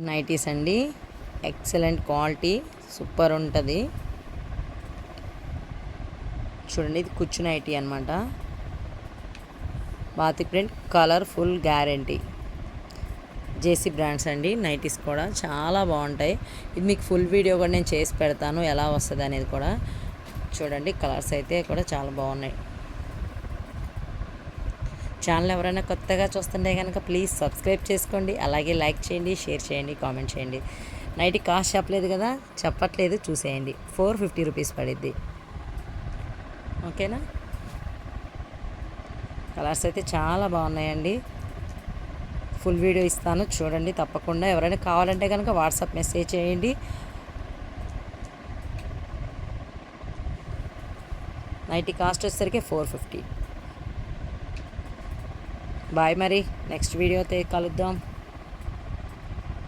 Nighties అండి, excellent quality, super ఉంటుంది చూడండి. ఇది కుచ్చు నైటీ అనమాట. Batik print, colour full guarantee. JC brands అండి. నైటీస్ కూడా చాలా బాగుంటాయి. ఇది మీకు ఫుల్ వీడియో కూడా నేను చేసి పెడతాను, ఎలా వస్తుంది అనేది కూడా చూడండి. కలర్స్ అయితే కూడా చాలా బాగున్నాయి. ఛానల్ ఎవరైనా కొత్తగా చూస్తుంటే కనుక ప్లీజ్ సబ్స్క్రైబ్ చేసుకోండి. అలాగే లైక్ చేయండి, షేర్ చేయండి, కామెంట్ చేయండి. నైట్ కాస్ట్ చెప్పలేదు కదా, చెప్పట్లేదు, చూసేయండి. 450 రూపీస్ పడిద్ది. ఓకేనా. కలర్స్ అయితే చాలా బాగున్నాయండి. ఫుల్ వీడియో ఇస్తాను చూడండి తప్పకుండా. ఎవరైనా కావాలంటే కనుక వాట్సాప్ మెసేజ్ చేయండి. నైటీ కాస్ట్ వచ్చేసరికి 450. బాయ్. మరి నెక్స్ట్ వీడియోతో కలుద్దాం.